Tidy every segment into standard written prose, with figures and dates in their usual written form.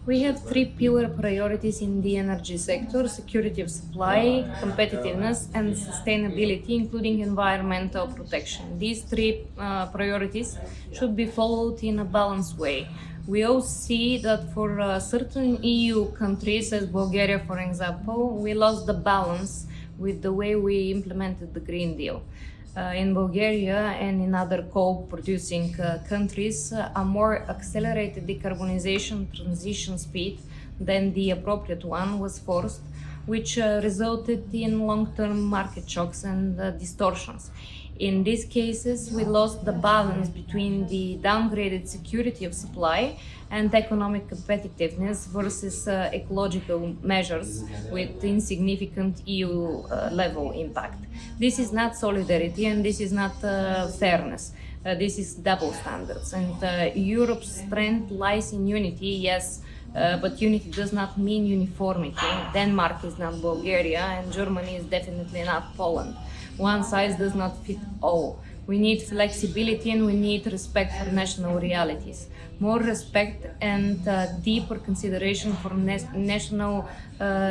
We have three pillar priorities in the energy sector: security of supply, competitiveness, and sustainability, including environmental protection. These three priorities should be followed in a balanced way. We all see that for certain EU countries, as Bulgaria, for example, we lost the balance with the way we implemented the Green Deal. In Bulgaria and in other coal-producing countries, a more accelerated decarbonization transition speed than the appropriate one was forced, which resulted in long-term market shocks and distortions. In these cases, we lost the balance between the downgraded security of supply and economic competitiveness versus ecological measures with insignificant EU level impact. This is not solidarity and this is not fairness. This is double standards. And Europe's strength lies in unity, yes, but unity does not mean uniformity. Denmark is not Bulgaria and Germany is definitely not Poland. One size does not fit all. We need flexibility and we need respect for national realities. More respect and deeper consideration for national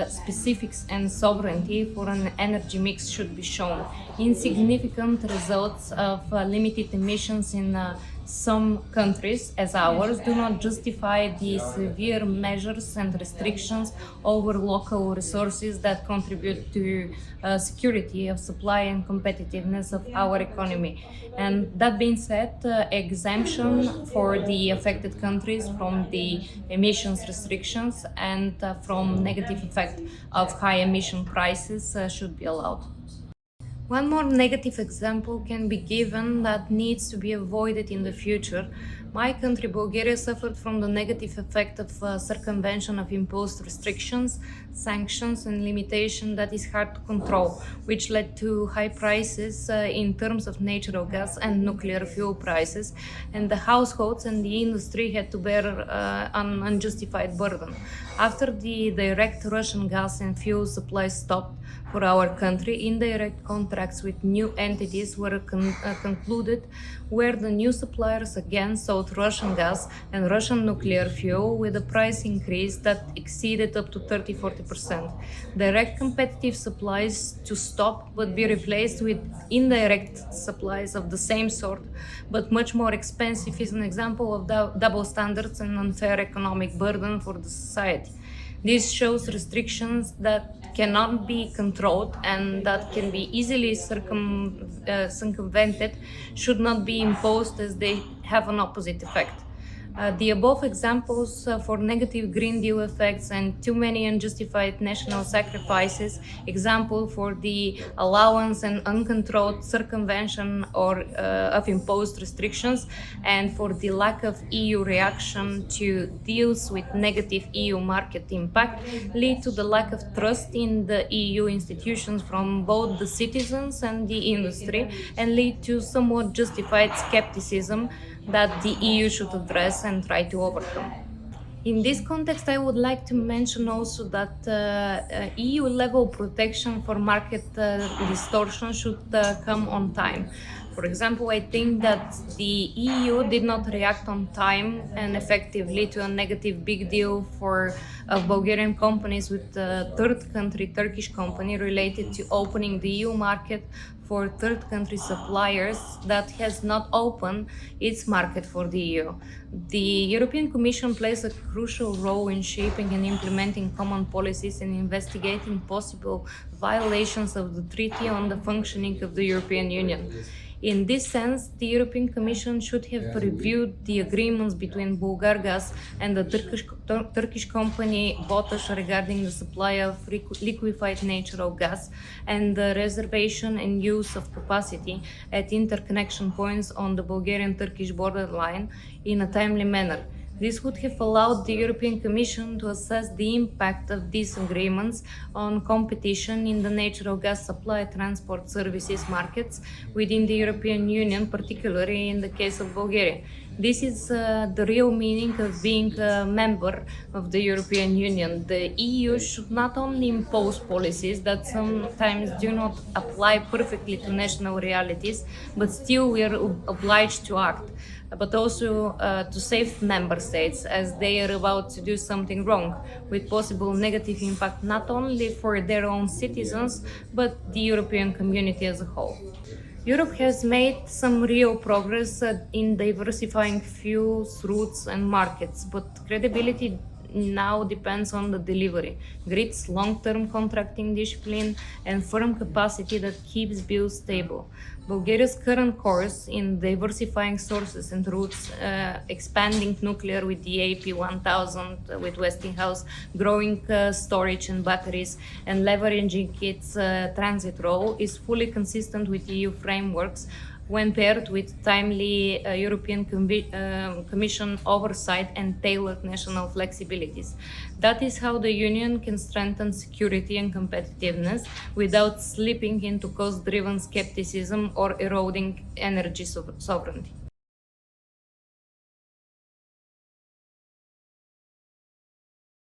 specifics and sovereignty for an energy mix should be shown. Insignificant results of limited emissions in some countries, as ours, do not justify the severe measures and restrictions over local resources that contribute to security of supply and competitiveness of our economy. And that being said, exemption for the affected countries from the emissions restrictions and from negative effect of high emission prices should be allowed. One more negative example can be given that needs to be avoided in the future. My country, Bulgaria, suffered from the negative effect of circumvention of imposed restrictions, sanctions and limitation that is hard to control, which led to high prices in terms of natural gas and nuclear fuel prices, and the households and the industry had to bear an unjustified burden. After the direct Russian gas and fuel supply stopped for our country, indirect contracts with new entities were concluded where the new suppliers again sold Russian gas and Russian nuclear fuel with a price increase that exceeded up to 30-40%. Direct competitive supplies to stop but be replaced with indirect supplies of the same sort but much more expensive is an example of double standards and unfair economic burden for the society. This shows restrictions that cannot be controlled and that can be easily circumvented should not be imposed as they have an opposite effect. The above examples for negative Green Deal effects and too many unjustified national sacrifices, example for the allowance and uncontrolled circumvention of imposed restrictions, and for the lack of EU reaction to deals with negative EU market impact, lead to the lack of trust in the EU institutions from both the citizens and the industry, and lead to somewhat justified skepticism that the EU should address and try to overcome. In this context, I would like to mention also that EU level protection for market distortion should come on time. For example, I think that the EU did not react on time and effectively to a negative big deal of Bulgarian companies with a third country Turkish company related to opening the EU market for third country suppliers that has not opened its market for the EU. The European Commission plays a crucial role in shaping and implementing common policies and investigating possible violations of the Treaty on the Functioning of the European Union. In this sense, the European Commission should have reviewed the agreements between Bulgargas and the Turkish company Botash regarding the supply of liquefied natural gas and the reservation and use of capacity at interconnection points on the Bulgarian-Turkish borderline in a timely manner. This would have allowed the European Commission to assess the impact of these agreements on competition in the natural gas supply transport services markets within the European Union, particularly in the case of Bulgaria. This is the real meaning of being a member of the European Union. The EU should not only impose policies that sometimes do not apply perfectly to national realities, but still we are obliged to act. but also to save member states as they are about to do something wrong with possible negative impact not only for their own citizens but the European community as a whole. Europe has made some real progress in diversifying fuels, routes and markets, but credibility now depends on the delivery, grids, long-term contracting discipline and firm capacity that keeps bills stable. Bulgaria's current course in diversifying sources and routes, expanding nuclear with the AP1000 with Westinghouse, growing storage and batteries, and leveraging its transit role is fully consistent with EU frameworks when paired with timely European Commission oversight and tailored national flexibilities. That is how the Union can strengthen security and competitiveness without slipping into cost-driven skepticism or eroding energy sovereignty.